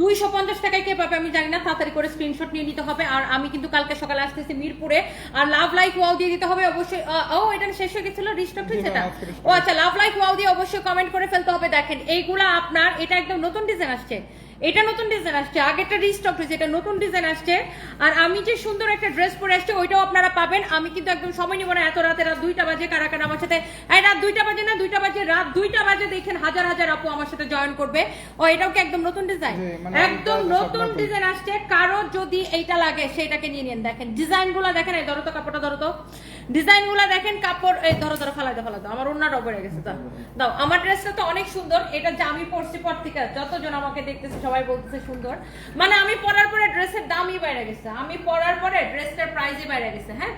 250 টাকায় কে পাবে আমি জানি না, তাড়াতাড়ি করে স্ক্রিনশট নিয়ে নিতে হবে। আর আমি কিন্তু কালকে সকালে আসতেছি মিরপুরে, আর লাভ লাইক ওয়াও দিয়ে দিতে হবে অবশ্যই। ও এটা শেষ হয়ে গেছিল, রিস্টক হয়েছে এটা। ও আচ্ছা, লাভ লাইক ওয়াও দিয়ে অবশ্যই কমেন্ট করে ফেলতে হবে। দেখেন এইগুলা আপনার, এটা একদম নতুন ডিজাইন আসছে, এটা নতুন ডিজাইন আসছে, আগেরটা রিস্টক হয়েছে, এটা নতুন ডিজাইন আসছে। আর আমি যে সুন্দর একটা ড্রেস পরে আসছে ওইটাও আপনারা পাবেন। আমি কিন্তু একদম সময় নিব না, এত রাতে, রাত 2টা বাজে কারা কারা আমার সাথে, রাত 2টা বাজে না, 2টা বাজে, রাত 2টা বাজে দেখেন হাজার হাজার আপু আমার সাথে জয়েন করবে। ও এটাও কি একদম নতুন ডিজাইন, একদম নতুন ডিজাইন আসছে। কারো যদি এইটা লাগে সেটাকে নিয়ে নেন। দেখেন ডিজাইনগুলো দেখেন, এই ধরো তো কাপড়টা, ধরো তো ডিজাইনগুলো দেখেন, কাপড় এই ধরো ধরো ফালাই দাও, আমার ওন্নাটাও পড়ে গেছে, দাও। আমার ড্রেসটা তো অনেক সুন্দর, এটা যে আমি পরছি পর থেকে যতজন আমাকে দেখতেছে সবাই বলতেছে সুন্দর, মানে আমি পরার পরে ড্রেসের দামই বাইরে গেছে, আমি পরার পরে ড্রেসটার প্রাইসই বাইরে গেছে। হ্যাঁ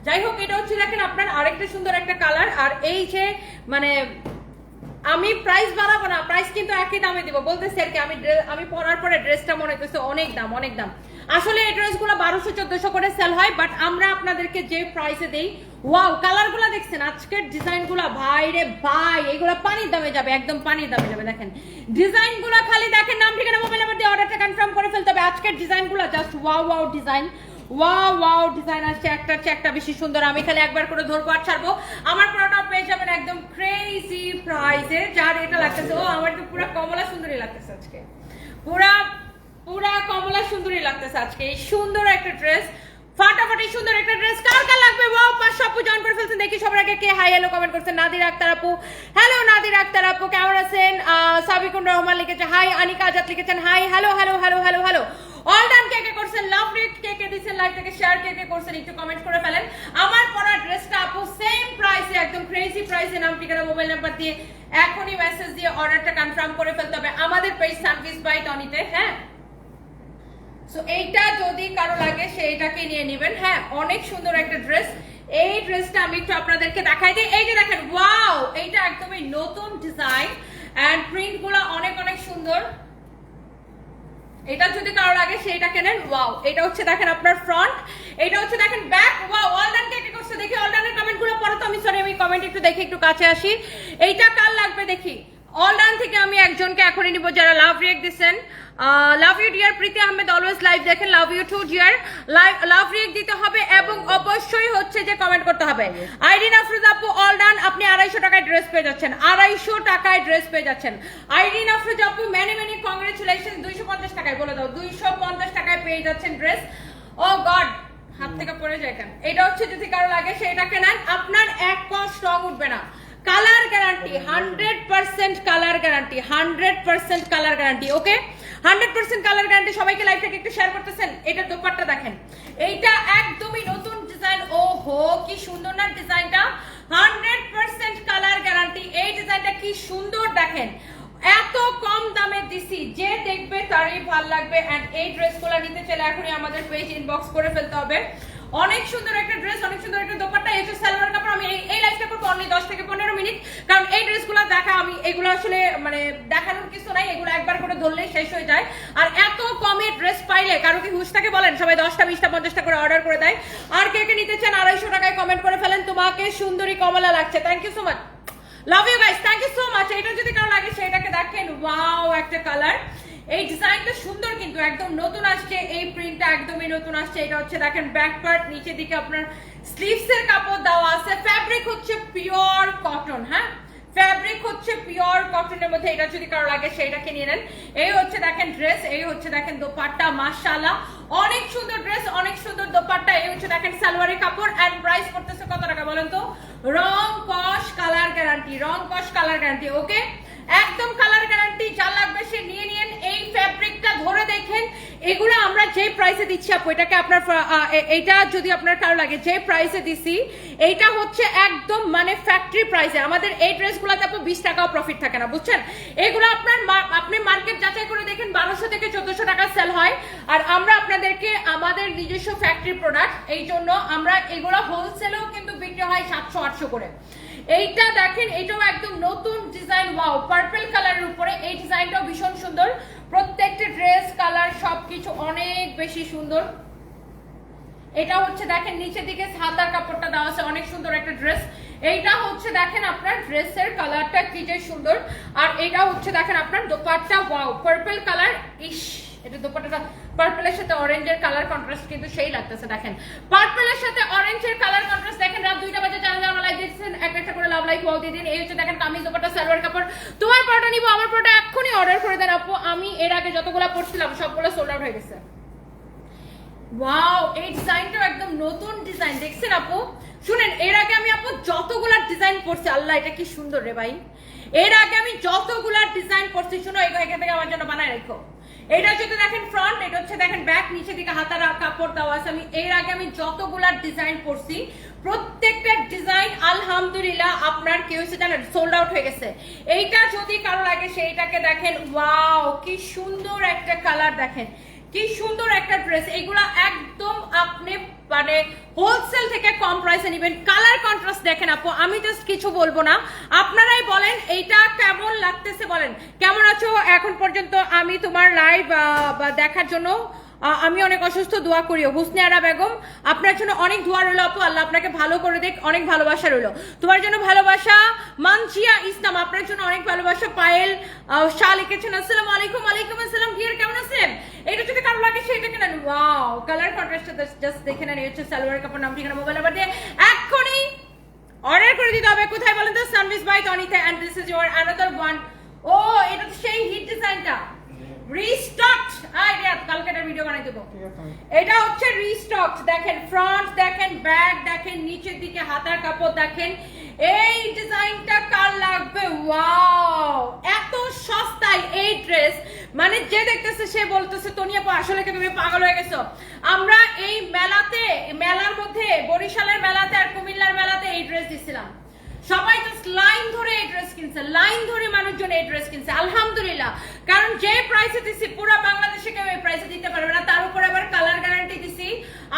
যাই হোক, এটা হচ্ছে দেখেন আপনার আরেকটা সুন্দর একটা কালার। আর এই যে মানে আমি প্রাইস বাড়াবো না, প্রাইস কিন্তু একই দামে দিব বলতেছি আর কি। আমি পরার পরে ড্রেসটা মনে হচ্ছে অনেক দাম, অনেক দাম। আসলে এই ড্রেসগুলো 1200-1400 করে সেল হয়, বাট আমরা আপনাদেরকে যে প্রাইসে দেই, ওয়াও কালারগুলো দেখছেন, আজকের ডিজাইনগুলো ভাই রে ভাই, এগুলো পানির দামে যাবে, একদম পানির দামে যাবে। দেখেন ডিজাইনগুলো খালি দেখেন, নাম ঠিকানা মোবাইল নাম্বার দিয়ে অর্ডারটা কনফার্ম করে ফেলতে হবে। আজকের ডিজাইনগুলো just wow wow design, wow wow design আসছে, একটার চেয়ে একটা বেশি সুন্দর। আমি খালি একবার করে ধরবো আর ছাড়বো। আমার পুরোটা পেয়ে যাবেন একদম ক্রেজি প্রাইসে, যার এটা লাগতেছে। ও আমার তো পুরো কমলা সুন্দরী লাগতেছে আজকে, পুরা কমলা সুন্দরী লাগতেছে আজকে। এই সুন্দর একটা ড্রেস, ফাটাফাটি সুন্দর একটা ড্রেস, কার কার লাগবে? ওয়াও 500 আপু জয়েন করে ফেলছেন। দেখি সবার আগে কে হাই হ্যালো কমেন্ট করছেন। নাদির আক্তার আপু, হ্যালো নাদির আক্তার আপু, কেমন আছেন? সাবিকুন রহমান লিখেছে হাই, আনিকা আজাদ লিখেছেন hi, hello hello hello hello hello. অল ডান কে কে করছেন, লাভ রেট কে কে দিবেন, লাইভটাকে শেয়ার কে কে করছেন একটু কমেন্ট করে ফেলেন। আমার পরা ড্রেসটা আপু সেম প্রাইসে, একদম ক্রেজি প্রাইসে, নাম ঠিকানা মোবাইল নাম্বার দিয়ে এখনই মেসেজ দিয়ে অর্ডারটা কনফার্ম করে ফেলতে হবে আমাদের পেজ সার্ভিস বাই টনিতে। হ্যাঁ সো এইটা যদি কারো লাগে সেইটাকে নিয়ে নেবেন। হ্যাঁ অনেক সুন্দর একটা ড্রেস, এই ড্রেসটা আমি একটু আপনাদেরকে দেখাই দিই। এই যে দেখেন ওয়াও, এইটা একদমই নতুন ডিজাইন এন্ড প্রিন্ট গুলো অনেক অনেক সুন্দর। এটা যদি কারো লাগে সেইটা কেনেন। ওয়াও, এটা হচ্ছে দেখেন আপনার ফ্রন্ট, এটা হচ্ছে দেখেন ব্যাক। ওয়াও, অল ডান কে কে করছে দেখি, অল ডানের কমেন্ট গুলো পড়ো তো। আমি সরি, আমি কমেন্ট একটু দেখি, একটু কাছে আসি। এইটা কার লাগবে দেখি। অল ডান থেকে আমি একজনকে এখনই নিব যারা লাভ রিয়েক্ট দিচ্ছেন। Love you dear Priti Ahmed, always live দেখেন, love you too dear. Love react দিতে হবে এবং অবশ্যই হচ্ছে যে কমেন্ট করতে হবে। আইরিন আফরোজা আপু অল ডান, আপনি 250 টাকায় ড্রেস পেয়ে যাচ্ছেন, 250 টাকায় ড্রেস পেয়ে যাচ্ছেন। আইরিন আফরোজা আপু মেনি মেনি কংগ্রেচুলেশন। 250 টাকায় বলে দাও, 250 টাকায় পেয়ে যাচ্ছেন ড্রেস। ও গড, হাত থেকে পড়ে যায় কেন? এটা হচ্ছে যদি কারো লাগে সেটাকে নেন, আপনার এক কস রং উঠবে না। Colour guarantee 100%, colour guarantee 100% colour guarantee. Okay 100% colour guarantee. সবাইকে লাইভটাকে একটু শেয়ার করতেছেন। এটা দোপাট্টা দেখেন, এইটা একদমই নতুন ডিজাইন। ও হো কি সুন্দর না ডিজাইনটা, 100% কালার গ্যারান্টি। এই ডিজাইনটা কি সুন্দর দেখেন, এত কম দামে দিছি, যে দেখবে তারই ভালো লাগবে। এন্ড এই ড্রেসগুলো নিতে চাইলে এখনই আমাদের পেজ ইনবক্স করে ফেলতে হবে। অনেক সুন্দর একটা ড্রেস, অনেক সুন্দর একটা দোপাট্টা। এই যে সালোয়ার কাপড়। আমি এই লাইভটা করবো অনলি 10 থেকে 15 মিনিট, কারণ এই ড্রেসগুলো দেখা আমি এগুলো আসলে মানে দেখানোর কিছু নাই, এগুলো একবার করে ধরলেই শেষ হয়ে যায়। আর এত কমে ড্রেস পাইলে কারো কি হুশ থাকে বলেন? সবাই 10টা 20টা 50টা করে অর্ডার করে দেয়। আর কে কে নিতে চান 250 টাকায় কমেন্ট করে ফেলেন। তোমাকে সুন্দরী কমলা লাগছে, thank you so much, love you guys, thank you so much. এটা যদি কারো লাগে সেটাকে দেখেন, ওয়াও একটা কালার। এই ডিজাইনটা সুন্দর কিন্তু একদম নতুন আসছে, এই প্রিন্টটা একদমই নতুন আসছে। এটা হচ্ছে দেখেন ব্যাক পার্ট, নিচের দিকে আপনার স্লিভস এর কাপড় দেওয়া আছে। ফ্যাব্রিক হচ্ছে পিওর কটন। হ্যাঁ ফ্যাব্রিক হচ্ছে পিওর কটনের মধ্যে। এটা যদি কারো লাগে সেইটাকে নিয়ে নেন। এই হচ্ছে দেখেন ড্রেস, এই হচ্ছে দেখেন দোপাট্টা, মাশাআল্লাহ অনেক সুন্দর ড্রেস, অনেক সুন্দর দোপাট্টা। এই হচ্ছে দেখেন সালোয়ারের কাপড়। এন্ড প্রাইস পড়তেছে কত টাকা বলেন তো? রং কস কালার গ্যারান্টি, রং কস কালার গ্যারান্টি। ওকে একদম কালার গ্যারান্টি। যা লাগবে সে নিয়ে নিন। এই ফ্যাব্রিকটা ধরে দেখেন, এগুলো আমরা যে প্রাইসে দিচ্ছি আপু, এটাকে আপনার এইটা যদি আপনার কারো লাগে যে প্রাইসে দিছি, এইটা হচ্ছে একদম মানে ফ্যাক্টরি প্রাইসে। আমাদের এই ড্রেসগুলোতে আপু 20 টাকাও প্রফিট থাকে না, বুঝছেন? এগুলো আপনার আপনি মার্কেট যাচাই করে দেখেন 1200 থেকে 1400 টাকা সেল হয়। আর আমরা আপনাদেরকে আমাদের নিজস্ব ফ্যাক্টরি প্রোডাক্ট, এই জন্য আমরা এগুলো হোলসেলেও কিন্তু বিক্রি হয় 700-800 করে। এইটা দেখেন, এটাও একদম নতুন ডিজাইন। ওয়াও, পার্পল কালারের উপরে এই ডিজাইনটাও ভীষণ সুন্দর। প্রত্যেকটা ড্রেস কালার সবকিছু অনেক বেশি সুন্দর। এটা হচ্ছে দেখেন নিচের দিকে হাতার কাপড়টা দেওয়া আছে, অনেক সুন্দর একটা ড্রেস। এইটা হচ্ছে দেখেন আপনার ড্রেসের কালারটা কি যে সুন্দর। আর এটা হচ্ছে দেখেন আপনার দোপাট্টা, ওয়াও পার্পল কালার। ইস দোপাট্টাটা পার্পলের সাথে অরেঞ্জের কালার কন্ট্রাস্ট কিন্তু সেই লাগতেছে। দেখেন পার্পলের সাথে অরেঞ্জের কালার কন্ট্রাস্ট। দেখেন রাত 2টা বাজে চ্যানেলে আমার লাইভ দেখছেন, একটা করে লাভ লাইক ওয়াও দিয়ে দিন। এই হচ্ছে দেখেন কামিজ দোপাট্টা সালোয়ার কাপড়। তোমার পরোটা নিব, আমার পরোটা এক্ষুনি অর্ডার করে দেন আপু। আমি এর আগে যতগুলা পড়ছিলাম সবগুলো সোল্ড আউট হয়ে গেছে। ওয়াও, এই ডিজাইনটা একদম নতুন ডিজাইন দেখছেন আপু। শুনেন, এর আগে আমি আপু যতগুলা ডিজাইন করছি, আল্লাহ এটা কি সুন্দর রে ভাই। এর আগে আমি যতগুলা ডিজাইন করছি, শুনো এখান থেকে আমার জন্য বানায় রাখো। এটা যদি দেখেন ফ্রন্ট, এটা হচ্ছে দেখেন ব্যাক, নিচে দিকে হাতার কাপড় দেওয়া আছে। আমি এর আগে আমি যতগুলা ডিজাইন করছি প্রত্যেকটা ডিজাইন আলহামদুলিল্লাহ আপনার কি হয়েছে জানেন, সোল্ড আউট হয়ে গেছে। এইটা যদি কারো লাগে সেইটাকে দেখেন, ওয়াও কি সুন্দর একটা কালার, দেখেন কি সুন্দর একটা ড্রেস। এগুলা একদম আপনি মানে হোলসেল থেকে কম প্রাইসে নেবেন। কালার কন্ট্রাস্ট দেখেন আপু, আমি জাস্ট কিছু বলবো না, আপনারাই বলেন এইটা কেমন লাগতেছে। বলেন কেমন আছো এখন পর্যন্ত। আমি তোমার লাইভ দেখার জন্য আমি অনেক অসুস্থ, দোয়া করিও। হুসনে আরা বেগম, আপনার জন্য অনেক দোয়া রইল আপু, আল্লাহ আপনাকে ভালো করে দেখ, অনেক ভালোবাসা রইল তোমার জন্য। ভালোবাসা মানজিয়া ইসলাম, আপনার জন্য অনেক ভালোবাসা। পায়েল শাহ লিখেছেন আসসালামু আলাইকুম। ওয়ালাইকুম আসসালাম। ডিয়ার কেমন আছেন। এটা যদি কারো লাগে সেটা কেন, ওয়াও কালার কন্ট্রাস্টটা জাস্ট দেখে নেন। এই হচ্ছে সালোয়ার কাপড়, নাম ঠিকানা মোবাইল নাম্বার দিয়ে এক্ষুনি অর্ডার করে দিতে হবে। কোথায় বলেন তো, সানভিস by Tanita, and this is your another one. ও এটা তো সেই হিট ডিজাইনটা, রিস্টকড। কালকেটার ভিডিও বানাই দেবো। এটা হচ্ছে রিস্টকড। দেখেন ফ্রন্ট, দেখেন ব্যাক, দেখেন নিচের দিকে হাতার কাপড়, দেখেন এই ডিজাইনটা কার লাগবে। ওয়াও এত সস্তায় এই ড্রেস, মানে যে দেখতেছে সে বলতেছে তনি আপু আসলে কি তুমি পাগল হয়ে গেছো। আমরা এই মেলার মধ্যে, বরিশালের মেলাতে আর কুমিল্লার মেলাতে এই ড্রেস দিছিলাম। সবাই জাস্ট লাইন ধরে এই ড্রেস কিনছে, লাইন ধরে মানুষজন এই ড্রেস কিনছে আলহামদুলিল্লাহ। কারণ যে প্রাইসে দিছি পুরো বাংলাদেশে কেউ এই প্রাইসে দিতে পারবে না। তার উপর আবার কালার গ্যারান্টি দিছি,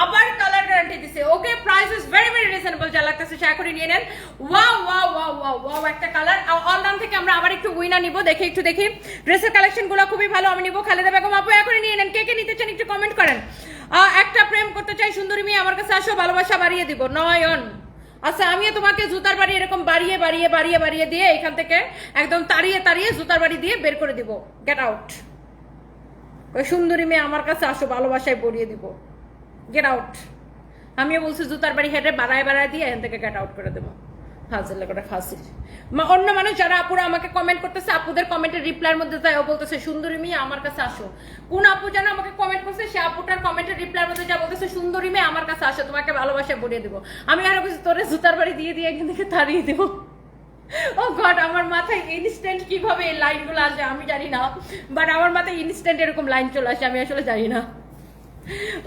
আবার কালার গ্যারান্টি দিছি। Okay, price is very very reasonable. যা লাগতেছে সে করে নিয়ে নেন। Wow wow wow wow wow একটা কালার। অনলাইন থেকে আমরা আবার একটু উইনা নিব, দেখে একটু দেখি ড্রেসের কালেকশন গুলো খুবই ভালো। আমি নিব। খালেদা বেগম আপু এখনই নিয়ে নেন। কে কে নিতে চান একটু কমেন্ট করেন। একটা প্রেম করতে চাই সুন্দরী মেয়ে, আমার কাছে আসো, ভালোবাসা বাড়িয়ে দিব। নয়ন আচ্ছা, আমি তোমাকে জুতার বাড়ি এরকম বাড়িয়ে বাড়িয়ে বাড়িয়ে বাড়িয়ে দিয়ে এখান থেকে একদম তাড়িয়ে তাড়িয়ে জুতার বাড়ি দিয়ে বের করে দিব। Get out. ওই সুন্দরী মেয়ে আমার কাছে আসো, ভালোবাসায় বড়িয়ে দিব। Get out. আমিও বলছি জুতার বাড়ি হেঁটে বাড়ায় বাড়ায় দিয়ে এখান থেকে গেট আউট করে দেবো। ফাজিল করে ফাজিল। অন্য মানুষ যারা আপুরা আমাকে কমেন্ট করতেছে, আপুদের কমেন্টের রিপ্লাইয়ের মধ্যে তাই ও বলতেছে সুন্দরী মেয়ে আমার কাছে আসো। কোন আপু যেন আমাকে কমেন্ট করছে, সে আপুটার কমেন্টের রিপ্লাইয়ের মধ্যে যা বলতেছে সুন্দরী মেয়ে আমার কাছে আসো, তোমাকে ভালোবাসায় বড়িয়ে দেবো। আমি আরো বলছি তোরে জুতার বাড়ি দিয়ে দিয়ে এখান থেকে তাড়িয়ে দেবো। ও গড, আমার মাথায় ইনস্ট্যান্ট কিভাবে এই লাইনগুলো আসে আমি জানি না, বাট আমার মাথায় ইনস্ট্যান্ট এরকম লাইন চলে আসে, আমি আসলে জানি না।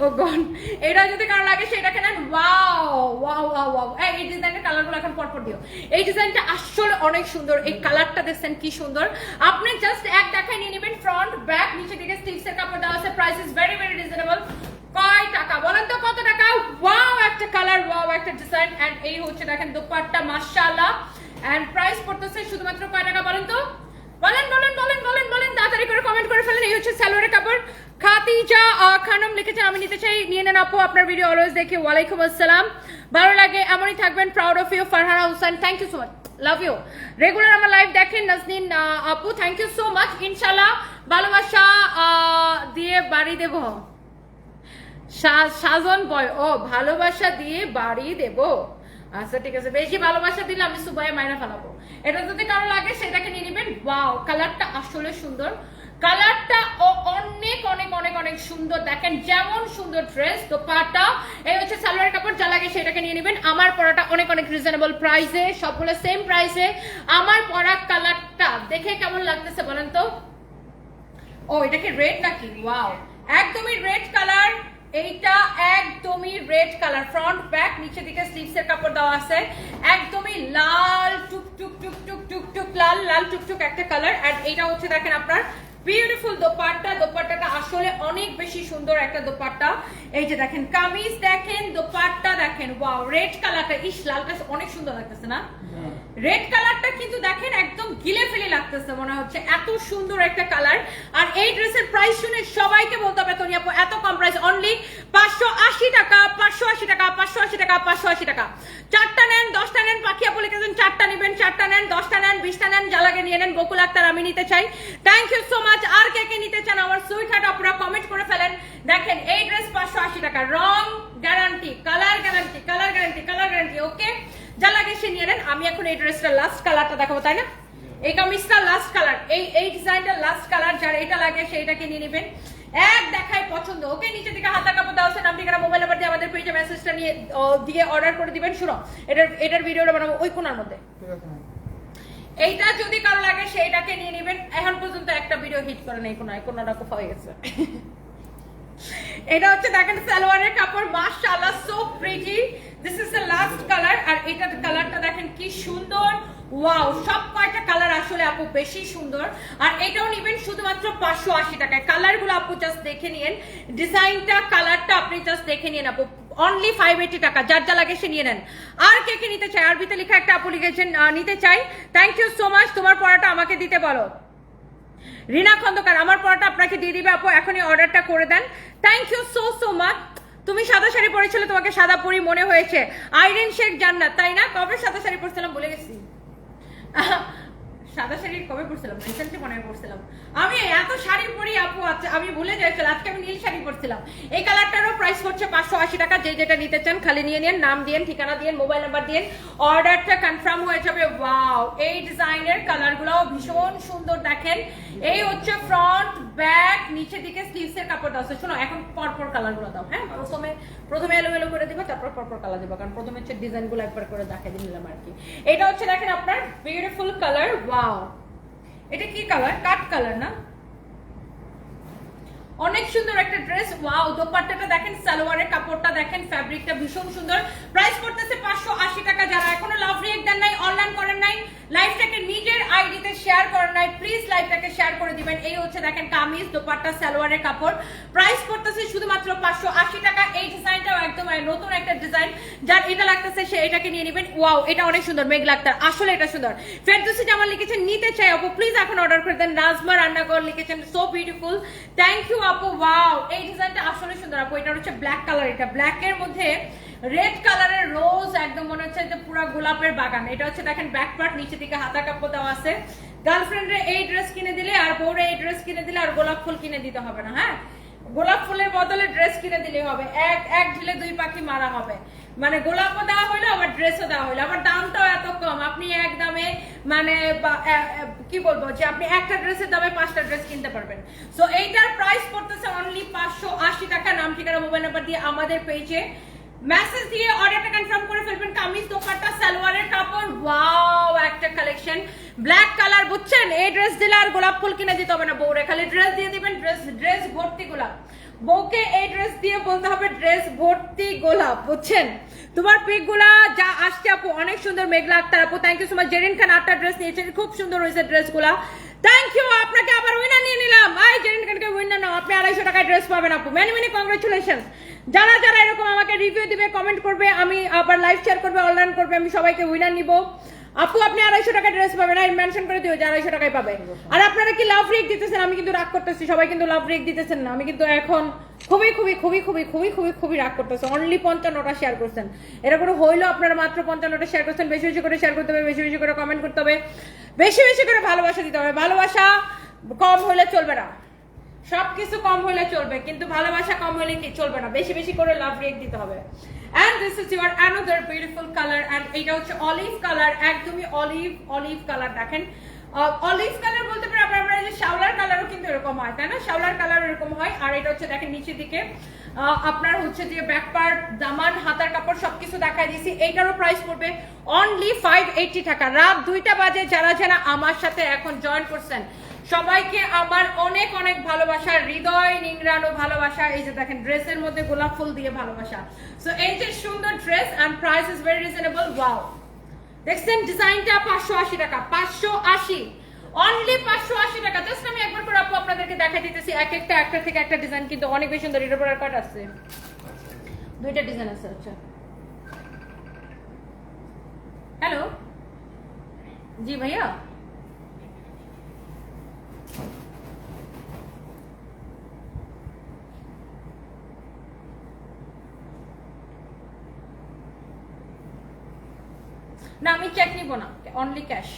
ও গড, এটা যদি কারো লাগে সেটা কেন। ওয়াও ওয়াও ওয়াও ওয়াও, এই ডিজাইনের কালারগুলো এখন পরপর দিও। এই ডিজাইনটা আসলে অনেক সুন্দর। এই কালারটা দেখছেন কি সুন্দর। আপনি জাস্ট এক দেখায় নিয়ে নেবেন। ফ্রন্ট ব্যাক নিচে দিকে স্টিচের কাপড় দেওয়া আছে। Price is very very reasonable. কয় টাকা বলেন তো, কত টাকা। ওয়াও একটা কালার, ওয়াও একটা ডিজাইন। এন্ড এই হচ্ছে দেখেন দোপাট্টা, মাশাআল্লাহ। এন্ড প্রাইস পড়তেছে শুধুমাত্র কয় টাকা বলেন তো, বলেন বলেন বলেন বলেন বলেন, তাড়াতাড়ি করে কমেন্ট করে ফেলেন। এই হচ্ছে সালোয়ারের কাপড়। খাদিজা খানম লিখেছেন আমি নিতে চাই, নিয়ে নেন আপু, আপনার ভিডিও অলওয়েজ দেখি। ওয়ালাইকুম আসসালাম, ভালো লাগে, এমনই থাকবেন। Proud of you Farhana Hossain, thank you so much, love you. Regular আমার লাইভ দেখেন নাজনীন আপু, থ্যাংক ইউ সো মাচ। ইনশাআল্লাহ ভালোবাসা দিয়ে বাড়ি দেব। সাজন বয়, ও ভালোবাসা দিয়ে বাড়ি দেব। আচ্ছা ঠিক আছে, বেশি ভালোবাসা দিলে আমি সুবাইয়ে মাইনা ফেলাবো। এটা যদি কারো লাগে সেটাকে নিয়ে নেবেন। ওয়াও কালারটা আসলে সুন্দর, কালারটা অনেক অনেক অনেক অনেক সুন্দর। দেখেন যেমন সুন্দর ড্রেস, দোপাট্টা, এই হচ্ছে সালোয়ার কাপড়। যা লাগে সেটাকে নিয়ে নেবেন। আমার পরাটা অনেক অনেক রিজনেবল প্রাইসে, সবগুলো সেম প্রাইসে। আমার পরা কালারটা দেখে কেমন লাগতেছে বলেন তো। ও এটা কি রেড নাকি? ওয়াও একদমই রেড কালার। এইটা একদমই রেড কালার। ফ্রন্ট ব্যাক নিচে দিকে স্লিভসের কাপড় দেওয়া আছে। একদমই লাল টুক টুক টুক টুক টুক টুক লাল লাল টুকটুক একটা কালার। আর এইটা হচ্ছে দেখেন আপনার বিউটিফুল দোপাট্টা। দোপাট্টাটা আসলে অনেক বেশি সুন্দর একটা দোপাট্টা। এই যে দেখেন কামিজ, দেখেন দোপাট্টা, দেখেন ওয়াও রেড কালারটা। ইস লালটা অনেক সুন্দর লাগতেছে না? রেড কালারটা কিন্তু দেখেন একদম গিলে ফেলে লাগতেছে মনে হচ্ছে, এত সুন্দর একটা কালার। আর এই ড্রেসের প্রাইস শুনে সবাইকে বলতে হবে তনি আপু এত কম প্রাইস, অনলি 580 টাকা, 580 টাকা, 580 টাকা, 580 টাকা। 4টা নেন 10টা নেন, পাখি আপু লিখেছেন 4টা নেবেন, 4টা নেন 10টা নেন 20টা নেন, যা লাগে নিয়ে নেন। বকুল মেহুল আক্তার আমি নিতে চাই। Thank you so much. আর কে কে নিতে চান আমার সুইট হার্ট আপনারা কমেন্ট করে ফেলেন। দেখেন এই ড্রেস 580 টাকা, রং guarantee, colour guarantee, colour guarantee, colour guarantee. Okay, যা লাগে সে নিয়ে নেন। আমি এখন এই ড্রেসটা লাস্ট কালারটা দেখাবো, তাই না? এই কামিজটা লাস্ট কালার, এই ডিজাইনটা লাস্ট কালার, যার এটা লাগে সেইটাকে নিয়ে নেবেন। এক দেখায় পছন্দ। ওকে, নিচে থেকে হাতা কাপড় দেওয়া আছে, নাম ঠিকানা মোবাইল নাম্বার দিয়ে আমাদের পেজে মেসেজটা নিয়ে দিয়ে অর্ডার করে দিবেন। শুনো, এটার ভিডিওটা বানাবো ওই কোনার মধ্যে। এইটা যদি কারো লাগে সেইটাকে নিয়ে নেবেন। এখন পর্যন্ত একটা ভিডিও হিট করে নাই, কোনাটা কোফা হয়ে গেছে। এটা হচ্ছে দেখেন সালোয়ারের কাপড়, মাশাআল্লাহ so pretty. This is the last colour. আর এটার কালারটা দেখেন কি সুন্দর, ওয়াও। সব কয়টা কালার আসলে আপু বেশি সুন্দর। আর এটাও নেবেন শুধুমাত্র 580 টাকায়। কালারগুলো আপু জাস্ট দেখে নিন, ডিজাইনটা কালারটা আপনি জাস্ট দেখে নিন আপু। অনলি 580 টাকা, যার যা লাগে সে নিয়ে নেন। আর কে কে নিতে চাই? আরবিতে লেখা একটা আপু লিখেছেন নিতে চাই। Thank you so much. তোমার পড়াটা আমাকে দিতে বলো। রিনা খন্দকার, আমার পড়াটা আপনাকে দিয়ে দিবে আপু, এখনই অর্ডারটা করে দেন। Thank you so so much. তুমি সাদা শাড়ি পরেছিলে, তোমাকে সাদা পরি মনে হয়েছে। আইরিন শেখ জান্নাত, তাই না? কবে সাদা শাড়ি পরছিলাম ভুলে গেছি। সাদা শাড়ি কবে পরছিলাম? রিসেন্টলি মনে পরছিলাম। আমি এত শাড়ি পরি আপু, আচ্ছা আমি ভুলে যাচ্ছি। আজকে আমি নীল শাড়ি পরছিলাম। এই কালারটারও প্রাইস হচ্ছে 580 টাকা। যে যেটা নিতে চান খালি নিয়ে নিন, নাম দিয়েন, ঠিকানা দিয়েন, মোবাইল নাম্বার দিয়েন, অর্ডারটা কনফার্ম হয়ে যাবে। ওয়াও, এই ডিজাইনের কালারগুলোও ভীষণ সুন্দর। দেখেন এই হচ্ছে ফ্রন্ট, ব্যাক, নিচে দিকে স্লিভসের কাপড় দাও। শোনো, এখন পরপর কালারগুলো দাও। হ্যাঁ, প্রথমে এলোমেলো করে দিবা, তারপর পরপর কালার দিবা, কারণ প্রথমে হচ্ছে ডিজাইনগুলো একবার করে দেখাই দিলাম আর কি। এটা হচ্ছে দেখেন আপনার বিউটিফুল কালার। ওয়াও, এটা কি কালার? কাট কালার না? অনেক সুন্দর একটা ড্রেস। ওয়াও, দোপাট্টাটা দেখেন, সালোয়ারের কাপড়টা দেখেন, ফ্যাব্রিকটা ভীষণ সুন্দর। প্রাইস পড়তেছে 580 টাকা। যারা এখনো লাভ রিয়েক্ট দেন নাই, অনলাইন করেন নাই, লাইভটাকে নিজের আইডিতে শেয়ার করেন নাই, প্লিজ লাইভটাকে শেয়ার করে দিবেন। এই হচ্ছে দেখেন কামিজ, দোপাট্টা, সালোয়ারের কাপড়। প্রাইস পড়তেছে শুধুমাত্র 580 টাকা। এই ডিজাইনটাও একদম নতুন একটা ডিজাইন, যার এটা লাগতেছে সে এটাকে নিয়ে নেবেন। ওয়াও, এটা অনেক সুন্দর, মেঘলা আক্তার, আসলে এটা সুন্দর। ফেরদৌসী জামাল লিখেছেন নিতে চাই আপু, প্লিজ এখন অর্ডার করে দেন। নাজমা রান্নাঘর লিখেছেন সো বিউটিফুল, থ্যাংক ইউ আপু। ওয়াও, এই ডিজাইনটা আসলে সুন্দর আপু। এটা হচ্ছে ব্ল্যাক কালার, এটা ব্ল্যাকের মধ্যে রেড কালারের রোজ, একদম মনে হচ্ছে যে পুরো গোলাপের বাগান। এটা হচ্ছে দেখেন ব্যাক পার্ট, নিচে দিকে হাতা কাপড় দেওয়া আছে। গার্লফ্রেন্ডে এই ড্রেস কিনে দিলে আর বউরে এই ড্রেস কিনে দিলে আর গোলাপ ফুল কিনে দিতে হবে না। হ্যাঁ, গোলাপ ফুলের বদলে ড্রেস কিনে দিলে হবে। এক ঢিলে দুই পাখি মারা হবে। মানে গোলাপও দেওয়া হইলো, আবার ড্রেসও দেওয়া হইলো, আবার দামটাও এত কম। আপনি এক দামে মানে কি বলবো যে আপনি একটা ড্রেসের দামে 5টা ড্রেস কিনতে পারবেন। সো এইটার প্রাইস পড়তেছে অনলি 580 টাকা। নাম ঠিকানা মোবাইল নাম্বার দিয়ে আমাদের পেজে মেসেজ দিয়ে অর্ডারটা কনফার্ম করে ফেলবেন। কামিজ, দোপাট্টা, সালোয়ারের কাপড়। ওয়াও, একটা কালেকশন, ব্ল্যাক কালার, বুঝছেন? এই ড্রেস দিলে আর গোলাপ ফুল কিনে দিতে হবে না বউরে, খালি ড্রেস দিয়ে দিবেন। ড্রেস ভর্তি গোলাপ। বউকে এই ড্রেস দিয়ে বলতে হবে ড্রেস ভর্তি গোলাপ, বুঝছেন? তোমার পিক গুলা যা আসছে আপু অনেক সুন্দর। মেঘলা আক্তার আপু, thank you so much. Zerin Khan 8টা ড্রেস নিয়েছেন, খুব সুন্দর হয়েছে ড্রেস গুলা। থ্যাংক ইউ, আপনাকে আবার উইনার নিয়ে নিলাম। আই জেরিন খানকে উইনার নাও, আপনি 250 টাকায় ড্রেস পাবেন আপু। Many congratulation. যারা যারা এরকম আমাকে রিভিউ দিবে, কমেন্ট করবে, আমি আবার লাইভ শেয়ার করবে, অনলাইন করবে, আমি সবাইকে উইনার নিব। আপু আপনি 250 টাকা ড্রেস পাবেন, আমি মেনশন করে দিও যে 250 টাকায় পাবে। আর আপনারা কি লাভ রিয়েক্ট দিতেছেন? আমি কিন্তু রাগ করতেছি, সবাই কিন্তু লাভ রিয়েক্ট দিতেছেন না। আমি কিন্তু এখন খুবই রাগ করতেছে। অনলি 55টা শেয়ার করছেন, এটা করে হইলো আপনারা মাত্র 55টা শেয়ার করছেন। বেশি বেশি করে শেয়ার করতে হবে, বেশি বেশি করে কমেন্ট করতে হবে, বেশি বেশি করে ভালোবাসা দিতে হবে। ভালোবাসা কম হলে চলবে না, সবকিছু কম হলে চলবে, কিন্তু ভালোবাসা কম হলে কি চলবে না। বেশি বেশি করে লাভ রিয়েক্ট দিতে হবে। And this is your another beautiful color, and এটা হচ্ছে অলিভ কালার, একদমই অলিভ কালার। দেখেন অলিভ কালার বলতে পারি আমরা এই যে শাওলার কালারও কিন্তু এরকম হয়, তাই না? শাওলার কালার এরকম হয়। আর এটা হচ্ছে দেখেন নিচের দিকে আপনার হচ্ছে যে ব্যাক পার্ট, দামান, হাতার কাপড় সবকিছু দেখাই দিয়েছি। এইটারও প্রাইস পড়বে অনলি 580 টাকা। রাত 2টা বাজে যারা যারা আমার সাথে এখন জয়েন করছেন সবাইকে আমার অনেক অনেক ভালোবাসা, হৃদয় নিংড়ানো ভালোবাসা। এই যে দেখেন ড্রেসের মধ্যে গোলাপ ফুল দিয়ে ভালোবাসা। সো এই যে সুন্দর dress and price is very reasonable. Wow, দেখছেন ডিজাইনটা 580 টাকা, 580, অনলি 580 টাকা। জাস্ট আমি একবার করে আপু আপনাদেরকে দেখাই দিতেছি। একটা থেকে একটা ডিজাইন কিন্তু অনেক বেশি সুন্দর। এটার পর আর কয়টা আছে? 2টা ডিজাইন আছে। আচ্ছা, হ্যালো, জি ভাইয়া। না, আমি চেক নিব না, অনলি ক্যাশ।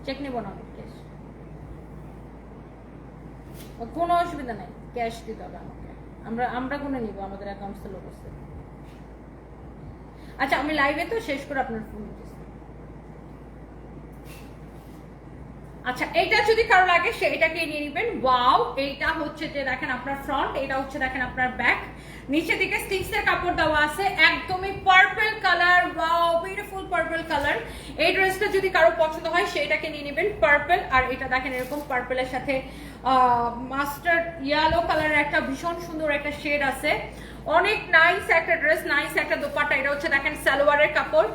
চেক নিব না ক্যাশ, কোনো অসুবিধা নাই, ক্যাশ দিতে হবে আমাকে, আমরা কোনো নিব, আমাদের অ্যাকাউন্ট সেল করছে। আচ্ছা আমি লাইভে তো শেষ করে আপনার ফোন দিচ্ছি। আচ্ছা এইটা যদি কারো লাগে সেইটাকে নিয়ে নেবেন। ওয়াও, এইটা হচ্ছে যে দেখেন আপনার ফ্রন্ট, এটা হচ্ছে দেখেন আপনার ব্যাক, নিচে দিকে স্টিচের কাপড় দেওয়া আছে, একদমই purple colour. Wow, beautiful purple colour. এই ড্রেসটা যদি কারো পছন্দ হয় সেইটাকে নিয়ে নেবেন, পার্পল। আর এটা দেখেন এরকম পার্পলের সাথে মাস্টার্ড ইয়েলো কালারের একটা ভীষণ সুন্দর একটা শেড আছে, অনেক নাইস একটা ড্রেস, নাইস একটা দোপাট্টা। এটা হচ্ছে দেখেন সালোয়ারের কাপড়।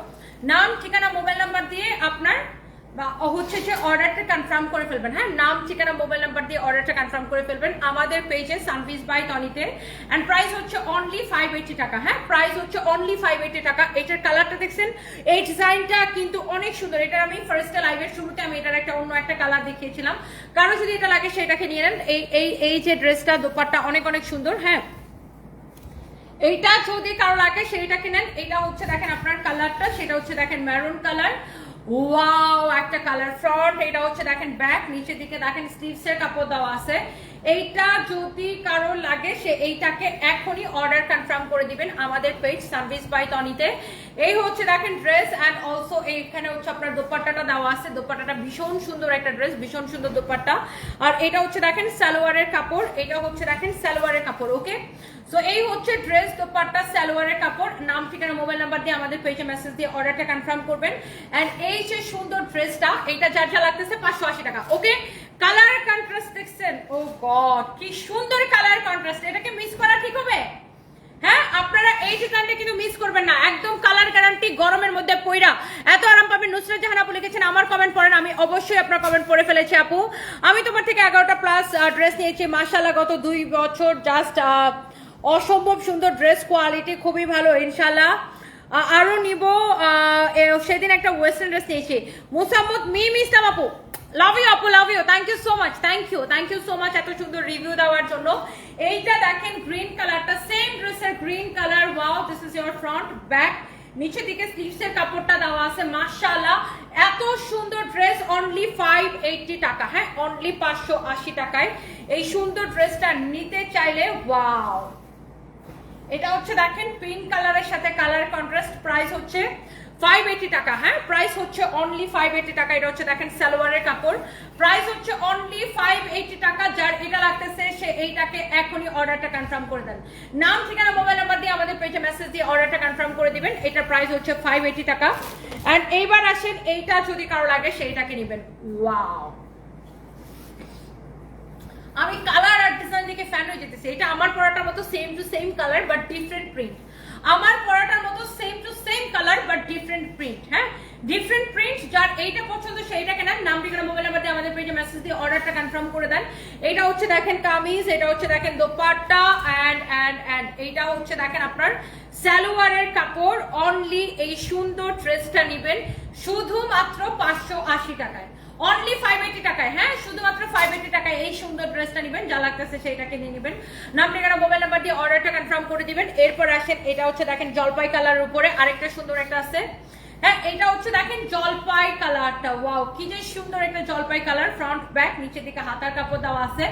নাম ঠিকানা মোবাইল নাম্বার দিয়ে আপনার বা হচ্ছে যে অর্ডারটা কনফার্ম করে ফেলবেন। হ্যাঁ, নাম ঠিকানা মোবাইল নাম্বার দিয়ে অর্ডারটা কনফার্ম করে ফেলবেন আমাদের পেজে সানভিজ বাই তনিতে। এন্ড প্রাইস হচ্ছে অনলি 580 টাকা। হ্যাঁ, প্রাইস হচ্ছে অনলি 580 টাকা। এটার কালারটা দেখছেন, এই ডিজাইনটা কিন্তু অনেক সুন্দর। এটা আমি ফার্স্টে লাইভের শুরুতে আমি এটার একটা অন্য একটা কালার দেখিয়েছিলাম, কারো যদি এটা লাগে সেটাকে নিয়ে নেন। এই যে ড্রেসটা দোপাট্টা অনেক অনেক সুন্দর। হ্যাঁ, এইটা যদি কারো লাগে সেইটাকে নেন। এটা হচ্ছে দেখেন আপনার কালারটা, সেটা হচ্ছে দেখেন মেরুন কালার। ওয়াও, একটা কালার ফ্রন্ট, এটা হচ্ছে দেখেন ব্যাক, নিচের দিকে দেখেন স্লিভসের কাপড় দেওয়া আছে। এইটা যদি কারো লাগে সে এইটাকে এখনই অর্ডার কনফার্ম করে দিবেন আমাদের পেজ সানভিজ বাই তনিতে। এই হচ্ছে দেখেন ড্রেস এন্ড অলসো এইখানে হচ্ছে আপনার দোপাট্টাটা দেওয়া আছে। দোপাট্টাটা ভীষণ সুন্দর একটা ড্রেস, ভীষণ সুন্দর দোপাট্টা। আর এটা হচ্ছে দেখেন সালোয়ারের কাপড়, এটা হচ্ছে দেখেন সালোয়ারের কাপড়। ওকে, সো এই হচ্ছে ড্রেস, দোপাট্টা, সালোয়ারের কাপড়। নাম ঠিকানা মোবাইল নাম্বার দিয়ে আমাদের পেজে মেসেজ দিয়ে অর্ডারটা কনফার্ম করবেন। এন্ড এই যে সুন্দর ড্রেসটা, এটা যার যা লাগতেছে 580 টাকা। ওকে, কালার কন্ট্রাস্ট দেখছেন? ও গড, কি সুন্দর কালার কন্ট্রাস্ট। এটাকে মিস করা ঠিক হবে? হ্যাঁ, আপনারা এই ডিজাইনটা কিন্তু মিস করবেন না, একদম কালার গ্যারান্টি। গরমের মধ্যে পয়রা এত আরাম পাবেন। নুসরাত জাহান আপু লিখেছেন আমার কমেন্ট পড়েন। আমি অবশ্যই আপনার কমেন্ট পড়ে ফেলেছি আপু। আমি তোমার থেকে 11টা প্লাস ড্রেস নিয়েছি মাশাআল্লাহ, গত 2 বছর। জাস্ট অসম্ভব সুন্দর ড্রেস, কোয়ালিটি খুবই ভালো ইনশাআল্লাহ। আরো নিব। সেদিন একটা ওয়েস্টার্ন ড্রেস নিয়েছি। মুসাম্মদ মিম ইসলাম আপু, লাভ ইউ আপু, love you, thank you so much, thank you so much এত সুন্দর রিভিউ দেওয়ার জন্য। এইটা দেখেন গ্রিন কালারটা, সেম ড্রেসের green colour. Wow, this is your front, back, নিচের দিকে স্লিভসের কাপড়টা দেওয়া আছে। মাশাআল্লাহ, এত সুন্দর ড্রেস, অনলি 580 টাকা। হ্যাঁ, অনলি 580 টাকায় এই সুন্দর ড্রেসটা নিতে চাইলে। ওয়াও, এটা হচ্ছে দেখেন পিঙ্ক কালারের সাথে কালার কন্ট্রাস্ট। প্রাইস হচ্ছে 580 টাকা। হ্যাঁ, প্রাইস হচ্ছে অনলি 580 টাকা। এটা হচ্ছে দেখেন সালোয়ারের কাপড়। প্রাইস হচ্ছে অনলি 580 টাকা। যার এটা লাগতেছে সে এইটাকে এখনই অর্ডারটা কনফার্ম করে দেন। নাম ঠিকানা মোবাইল নাম্বার দিয়ে আমাদের পেজে মেসেজ দিয়ে অর্ডারটা কনফার্ম করে দিবেন। এটার প্রাইস হচ্ছে 580 টাকা। এন্ড এইবার আসেন, এইটা যদি কারো লাগে সেইটাকে নেবেন। ওয়াও, আমি কালার আর ডিজাইন দেখে ফ্যান হয়ে যেতেছি। এটা আমার পরাটার মতো same to same colour but different print. আমার পরাটার মতো same to same colour but different print. হ্যাঁ, ডিফারেন্ট প্রিন্ট। যার এইটা পছন্দ সেইটাকে নেন। নাম ঠিকানা মোবাইল নাম্বার দিয়ে আমাদের পেজে মেসেজ দিয়ে অর্ডারটা কনফার্ম করে দেন। এটা হচ্ছে দেখেন কামিজ, এটা হচ্ছে দেখেন দোপাট্টা এন্ড এইটা হচ্ছে দেখেন আপনার সালোয়ারের কাপড়। অনলি এই সুন্দর ড্রেসটা নেবেন শুধুমাত্র 580 টাকায়, অনলি 580 টাকায়। হ্যাঁ, শুধুমাত্র 580 টাকায় এই সুন্দর ড্রেসটা নেবেন। যা লাগতেছে সেইটাকে নিয়ে নেবেন। নাম ঠিকানা মোবাইল নাম্বার দিয়ে অর্ডারটা কনফার্ম করে দিবেন। এরপর আসেন, এটা হচ্ছে দেখেন জলপাই কালারের উপরে আরেকটা সুন্দর একটা আছে। হ্যাঁ, এটা হচ্ছে দেখেন জলপাই কালারটা। ওয়াও, কি যে সুন্দর একটা জলপাই কালার। ফ্রন্ট ব্যাক, নিচের দিকে হাতার কাপড় দেওয়া আছে।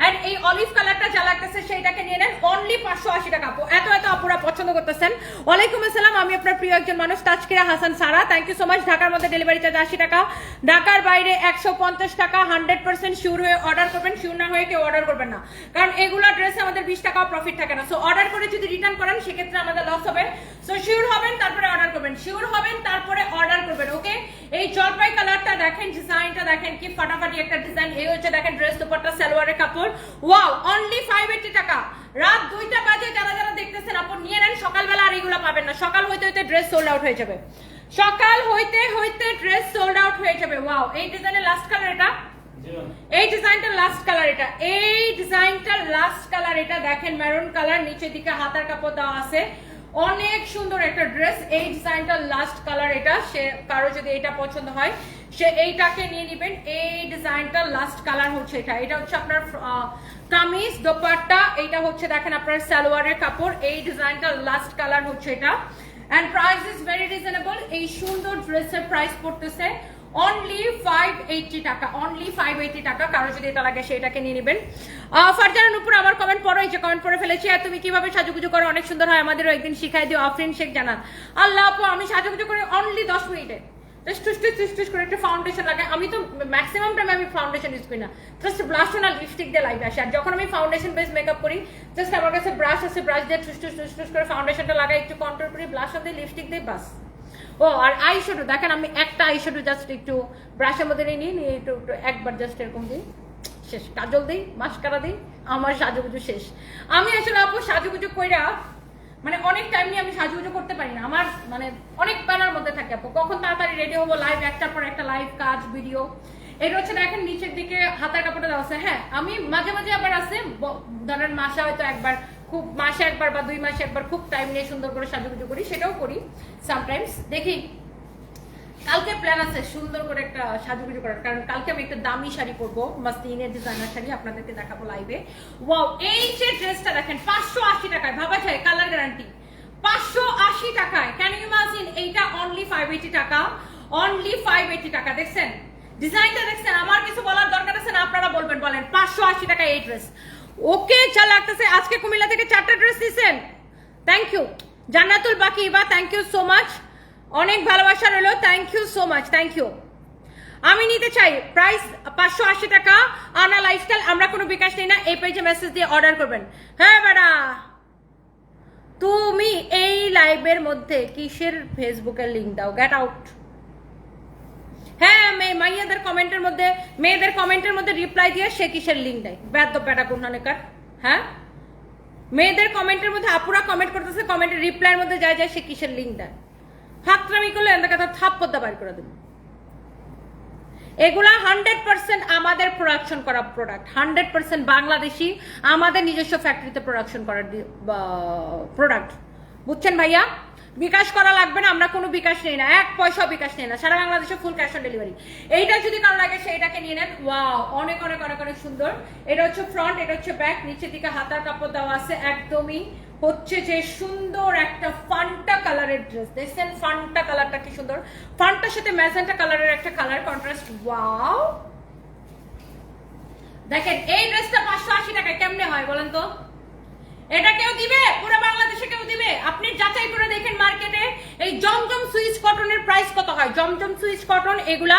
এন্ড এই অলিভ কালারটা যা লাগতেছে সেইটাকে নিয়ে নেন। অনলি 580 টাকা। এত আপুরা পছন্দ করতেছেন। ওয়ালাইকুম আসসালাম, আমি আপনার প্রিয় একজন মানুষ Tazkira Hasan Sara. Thank you so much. ঢাকার মধ্যে ডেলিভারি চার্জ 80 টাকা, ঢাকার বাইরে 150 টাকা। 100% শিওর হয়ে অর্ডার করবেন, শিওর না হয়ে কেউ অর্ডার করবেন না, কারণ এগুলো ড্রেসে আমাদের 20 টাকাও প্রফিট থাকে না। সো অর্ডার করে যদি রিটার্ন করেন সেক্ষেত্রে আমাদের লস হবে। সো শিওর হবেন তারপরে অর্ডার করবেন, শিওর হবেন তারপরে অর্ডার করবেন। ওকে, এই জলপাই কালারটা দেখেন, ডিজাইনটা দেখেন কি ফাটাফাটি একটা ডিজাইন। এই হচ্ছে দেখেন ড্রেস, দুপাট্টা, সালোয়ারের কাপড়। ওয়াও, অনলি 580 টাকা। রাত 2টা বাজে যারা যারা দেখতেছেন আপু নিয়ে নেন। সকালবেলা আর এগুলো পাবেন না। সকাল হইতে হইতে ড্রেস সোল্ড আউট হয়ে যাবে। সকাল হইতে হইতে ড্রেস সোল্ড আউট হয়ে যাবে। ওয়াও, এই ডিজাইনের লাস্ট কালার এটা, এই ডিজাইনটা লাস্ট কালার এটা, এই ডিজাইনটা লাস্ট কালার এটা। দেখেন মেরুন কালার, নিচের দিকে হাতার কাপড় দেওয়া আছে। অনেক সুন্দর একটা ড্রেস। এই ডিজাইনটা লাস্ট কালার এটা। সে কারো যদি এটা পছন্দ হয় সে এইটাকে নিয়ে নেবেন। এই ডিজাইনটা লাস্ট কালার হচ্ছে এটা। এটা হচ্ছে আপনার কামিজ, দোপাট্টা। এইটা হচ্ছে দেখেন আপনার সালোয়ারের কাপড়। এই ডিজাইনটা লাস্ট কালার হচ্ছে এটা। And price is very reasonable. এই সুন্দর ড্রেসের প্রাইস পড়তেছে অনলি 580 টাকা, অনলি 580 টাকা। কারো যদি এটা লাগে সেটাকে নিয়ে নেবেন। ফারজানার উপর আমার কমেন্ট পড়ো, এই যে কমেন্ট পড়ে ফেলেছি। আর তুমি কিভাবে সাজুগুজু করো, অনেক সুন্দর হয়, আমাদেরও একদিন শিখাই দিও। আফরিন শেখ জানান, আল্লাহ আপু আমি সাজুগুজু করে অনলি 10 মিনিটে টুস করে একটা ফাউন্ডেশন লাগে। আমি তো ম্যাক্সিমাম টাইম আমি ফাউন্ডেশন ইউজ করি না, জাস্ট ব্লাশ আর লিপস্টিক দিয়ে লাইভ আসে। আর যখন আমি ফাউন্ডেশন বেস মেকআপ করি, জাস্ট আমার কাছে ব্রাশ আছে, ব্রাশ দিয়ে টুস করে ফাউন্ডেশনটা লাগাই, একটু কন্ট্রোল করি, ব্লাশ দিয়ে লিপস্টিক দিয়ে, বাস। ও আর আই শ্যাডো দেখেন, আমি একটা আই শ্যাডো জাস্ট একটু ব্রাশের মধ্যে নিয়ে একটু একবার জাস্ট এরকম দিই, শেষ। কাজল দিই, মাস্কারা দিই, আমার সাজুগুজু শেষ। আমি আসলে আপু সাজুগুজু কইরা মানে অনেক টাইম নিয়ে আমি সাজুগুজু করতে পারি না, আমার মানে অনেক প্যানার মধ্যে থাকে আপু, কখন তাড়াতাড়ি রেডি হবো, লাইভ একটার পর একটা লাইভ কাজ ভিডিও। এটা হচ্ছে দেখেন নিচের দিকে হাতার কাপড়টা দেওয়া আছে। হ্যাঁ আমি মাঝে মাঝে আবার আছে, ধরেন মাসে হয়তো একবার, খুব মাসে একবার বা 2 মাসে একবার খুব টাইম নিয়ে সুন্দর করে সাজুগুজু করি, সেটাও করি সামটাইমস। দেখি কালকে প্ল্যান আছে সুন্দর করে একটা সাজুগুজু করার, কারণ কালকে আমি একটা দামি শাড়ি পরবো, মাসলিনের ডিজাইনার শাড়ি, আপনাদেরকে দেখাবো লাইভে। ওয়াও, এই যে ড্রেসটা দেখেন 580 টাকায়, ভাবা যায়, কালার গ্যারান্টি 580 টাকায়। Can you imagine? এইটা অনলি 580 টাকা, অনলি 580 টাকা। দেখছেন ডিজাইনটা, দেখছেন? আমার কিছু বলার দরকার আছে না, আপনারা বলবেন, বলেন 580 টাকা এই ড্রেস। ওকে যা লাগতেছে। আজকে কুমিল্লা থেকে 4টা ড্রেস দিয়েছেন, thank you. Jannatul Bakiba, thank you so much, অনেক ভালোবাসা রইলো, thank you so much, thank you. আমি নিতে চাই, প্রাইস 580 টাকা। আনা লাইফস্টাইল, আমরা কোনো বিকাশ নেই না, এই পেজে মেসেজ দিয়ে অর্ডার করবেন। হ্যাঁ বেড়া, তুমি এই লাইভের মধ্যে কিসের ফেসবুকের লিংক দাও, গেট আউট। হ্যাঁ মাইয়াদের কমেন্টের মধ্যে, মেয়েদের কমেন্টের মধ্যে রিপ্লাই দিয়ে সে কিসের লিংক দেয়, ব্যাদ বেটা গুণানেকার। হ্যাঁ মেয়েদের কমেন্টের মধ্যে আপুরা কমেন্ট করতেছে, কমেন্টের রিপ্লাইয়ের মধ্যে যায় সে কিসের লিংক দেয়। ফাকরামি করলে এর কথা থাপ্পড় বাইর করে দেব। এগুলা 100% আমাদের প্রোডাকশন করা প্রোডাক্ট, 100% বাংলাদেশি, আমাদের নিজস্ব ফ্যাক্টরিতে প্রোডাকশন করার প্রোডাক্ট, বুঝছেন ভাইয়া? বিকাশ করা লাগবে না, আমরা কোনো বিকাশ নেই না, 1 পয়সা বিকাশ নেই না, সারা বাংলাদেশে ফুল ক্যাশ অন ডেলিভারি। এইটা যদি কারো লাগে সেইটাকে নিয়ে নেন। ওয়াও, অনেক অনেক অনেক অনেক সুন্দর। এটা হচ্ছে ফ্রন্ট, এটা হচ্ছে ব্যাক, নিচের দিকে হাতার কাপড় দেওয়া আছে, একদমই হচ্ছে যে সুন্দর একটা ফান্টা কালারের ড্রেস। দেখছেন ফান্টা কালারটা কি সুন্দর, ফান্টার সাথে ম্যাজেন্টা কালারের একটা কালার কন্ট্রাস্ট। ওয়াও, দেখেন এই ড্রেসটা 580 টাকায় কেমনে হয় বলেন তো? এটা কেউ দিবে? পুরো বাংলাদেশে কেউ দিবে? আপনি যাচাই করে দেখেন মার্কেটে এই জমজম সুইচ কটনের প্রাইস কত হয়। জমজম সুইচ কটন, এগুলা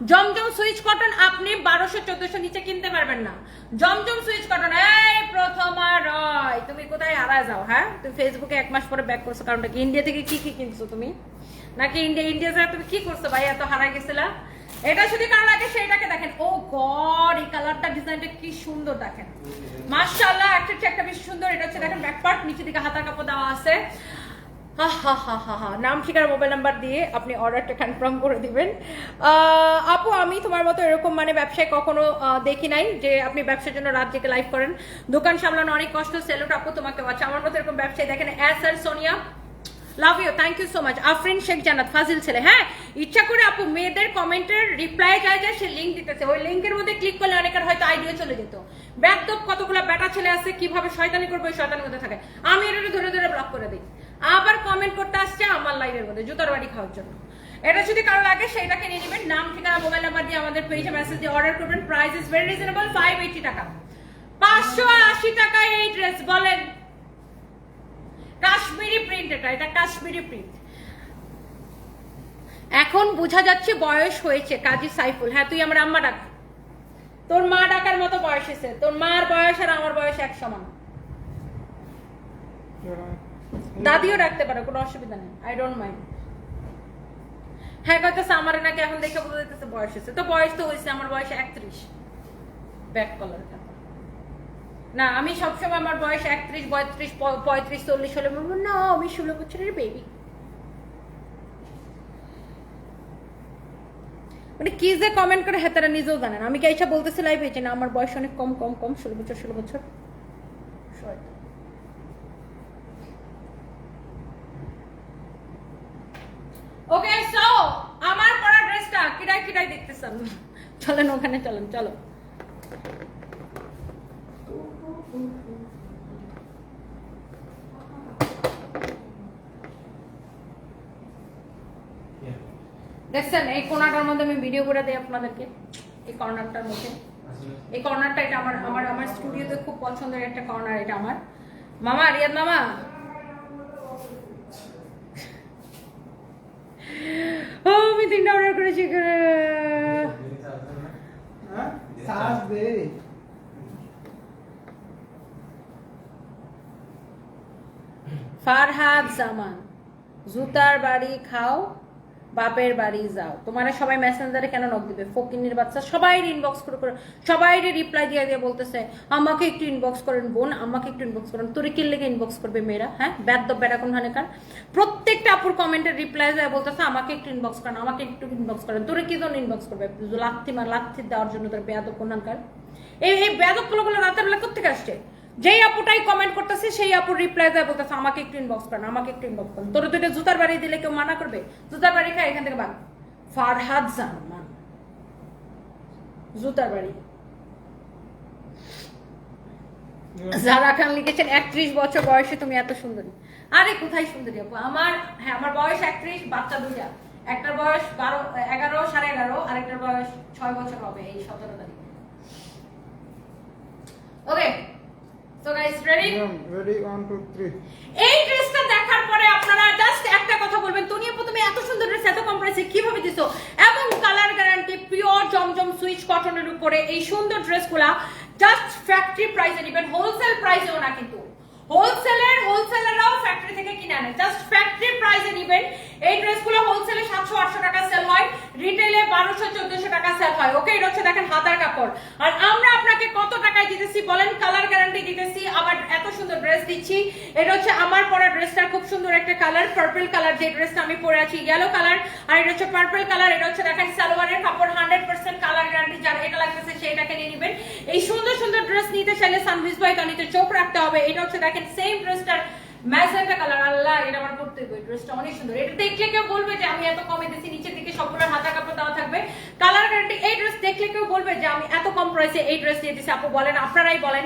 জমজম সুইচ কটন আপনি 1200-1400 নিচে কিনতে পারবেন না। জমজম সুইচ কটন, এই প্রথমা রয়, তুমি কোথায় হারায় যাও? হ্যাঁ তুমি ফেসবুকে 1 মাস পরে ব্যাক করছো, কারণটা কি ইন্ডিয়া থেকে কি কি কিনছো তুমি? নাকি ইন্ডিয়া যায় তুমি কি করছো ভাই, এত হারাই গেছিলা? এটা যদি কারো লাগে সেইটাকে দেখেন। ও গড, এই কালারটা, ডিজাইনটা কি সুন্দর দেখেন, মাশাআল্লাহ, একটা বেশ সুন্দর। এটা হচ্ছে দেখেন ব্যাক পার্ট, নিচে দিকে হাতার কাপড় দেওয়া আছে। নাম ঠিকানা মোবাইল নাম্বার দিয়ে আপনি অর্ডারটা কনফার্ম করে দিবেন। আপু আমি তোমার মতো এরকম মানে ব্যবসায় কখনো দেখি নাই যে আপনি ব্যবসার জন্য রাত জেগে লাইভ করেন, দোকান সামলানো অনেক কষ্ট। সেলুট আপু তোমাকে, আচ্ছা আমার মতো এরকম ব্যবসায়ী দেখেন। আর Sonia, love you, thank you so much. Afrin Sheikh Jannat, ফাজিল ছেলে। হ্যাঁ ইচ্ছা করে আপু মেয়েদের কমেন্টের রিপ্লাই যায় সে লিঙ্ক দিতেছে, ওই লিঙ্কের মধ্যে ক্লিক করলে অনেকের হয়তো আইডিয়া চলে যেত। ব্যাকদপ কতগুলো বেটা ছেলে আছে, কিভাবে শয়তানি করবে ওই শয়তানির মধ্যে থাকে। আমি এটা ধরে ধরে ব্লক করে দিই, আবার কমেন্ট করতে আসছে আমার লাইভের মধ্যে জুতার বাড়ি খাওয়ার জন্য। এটা যদি কারো লাগে সেইটাকে নিয়ে নেবেন, নাম ঠিকানা মোবাইল নাম্বার দিয়ে আমাদের পেজে মেসেজ দিয়ে অর্ডার করবেন। প্রাইস ইজ ভেরি রিজনেবল, 580 টাকা। 580 টাকায় এই ড্রেস, বলেন কাশ্মীরি প্রিন্ট, এটা কাশ্মীরি প্রিন্ট। এখন বোঝা যাচ্ছে বয়স হয়েছে। কাজী সাইফুল, হ্যাঁ তুই আমার আম্মা ডাক, তোর মা ডাকার মতো বয়স হয়েছে, তোর মার বয়স আর আমার বয়স এক সমান। দাদিও ডাকতে পারো, কোনো অসুবিধা নেই, আই ডোন্ট মাইন্ড। হ্যাঁ কইতেছে আমার নাকি এখন দেখে বোঝা যাইতেছে বয়স হয়েছে, তো বয়স তো হয়েছে, আমার বয়স 31। ব্যাক কলারটা না, আমি সবসময় আমার বয়স 31, 32, 35, 40 হলে বলবো না আমি 16 বছরের বেবি। মানে কি যে কমেন্ট করে হেতারা নিজেও জানেন। আমি কি এইসব বলতেছি লাইভে যে না আমার বয়স অনেক কম কম কম, 16 বছর। ওকে সো আমার পরা ড্রেসটা কিরাই দেখতেছেন, চলেন ওখানে চলেন, চলো। দেখছেন এই কোনাটার মধ্যে আমি ভিডিও করে দিই আপনাদেরকে, এই কর্নারটার মধ্যে, এই কর্নারটা এটা আমার আমার আমার স্টুডিওতে খুব পছন্দের একটা কর্নার, এটা আমার মামা রিয়াদ মামা। ও আমি 3টা অর্ডার করেছি। ফারহাদ জামান, জুতার বাড়ি খাও বাপের বাড়ি যাও। তোমার সবাই মেসেঞ্জারে কেন নক দিবে? ফকিন্নির বাচ্চা সবাই ইনবক্স করে করে সবাই রিপ্লাই দিয়ে দিয়ে বলতেছে আমাকে একটু ইনবক্স করেন বোন, আমাকে একটু ইনবক্স করেন। তোরে কি লেগে ইনবক্স করবে মেয়েরা? হ্যাঁ ব্যাদ বেটা কোন হানেকার। প্রত্যেকটা আপুর কমেন্টের রিপ্লাই দেয় বলতেছে আমাকে একটু ইনবক্স করেন, আমাকে একটু ইনবক্স করেন। তোরে কি জন্য ইনবক্স করবে? লাথি দেওয়ার জন্য তোর বেয়াদ কোন হানকার। এই বেয়াদব গুলো রাতের বেলা কোথেকে আসছে? যেই আপুটাই কমেন্ট করতেছে সেই আপুর রিপ্লাই দেয় বলতেছে আমাকে একটু ইনবক্স করেন, আমাকে একটু ইনবক্স করেন। তোর দুইটা জুতার বাড়ি দিলে কেউ মানা করবে? জুতার বাড়ি খায় এখান থেকে বাদ। ফারহাদ জামান জুতার বাড়ি। যারা খান লিখেছেন 31 বছর বয়সে তুমি এত সুন্দরী। আরে কোথায় সুন্দরী আপু? আমার হ্যাঁ আমার বয়স 31, বাচ্চা দুইটা, একটার বয়স 11 11.5 আরেকটার বয়স 6 বছর হবে এই 17 তারিখ। Okay so guys ready? Ready 1 2 3। এই ড্রেসটা দেখার পরে আপনারা জাস্ট একটা কথা বলবেন, তুমি আপু তুমি এত সুন্দর ড্রেস এত কম প্রাইসে কিভাবে দিছো? এবং কালার গ্যারান্টি, পিওর জমজম সুইচ কটনের উপরে এই সুন্দর ড্রেসগুলা জাস্ট ফ্যাক্টরি প্রাইসে নেবেন, হোলসেল প্রাইসেও না কিন্তু। হোলসেলাররাও ফ্যাক্টরি থেকে কিনে আনে, জাস্ট ফ্যাক্টরি প্রাইসে নেবেন। এই ড্রেসগুলো হোলসেলে 700-800 টাকা সেল হয়, রিটেলে 1200-1400 টাকা সেল হয়। ওকে এটা হচ্ছে দেখেন হাতার কাপড়। আর আমরা আপনাকে কত টাকায় দিতেছি বলেন? কালার গ্যারান্টি দিতেছি, আবার এত সুন্দর ড্রেস দিচ্ছি। এটা হচ্ছে আমার পরা ড্রেসটার খুব সুন্দর একটা কালার, পার্পল কালার। যে ড্রেসটা আমি পরে আছি ইয়েলো কালার, আর এটা হচ্ছে পার্পল কালার। এটা হচ্ছে দেখেন সালোয়ারের কাপড় 100% কালার গ্যারান্টি। যার এটা লাগতেছে সেটাকে নিয়ে নেবেন। এই সুন্দর সুন্দর ড্রেস নিতে চাইলে সানভিজ ভাই কানিতে চোখ রাখতে হবে। এটা হচ্ছে দেখেন সেম ড্রেসটার ম্যাজেন্টা কালার। আল্লাহ এটা আমার পড়তে হবে, ড্রেসটা অনেক সুন্দর। এটা দেখলে কেউ বলবে যে আমি এত কমে দিচ্ছি, নিচের দিকে সবগুলো হাতা কাপড় দেওয়া থাকবে, কালার গ্যারান্টি। এই ড্রেস দেখলে কেউ বলবে যে আমি এত কম প্রাইসে এই ড্রেস দিয়ে দিচ্ছি। আপু বলেন, আপনারাই বলেন।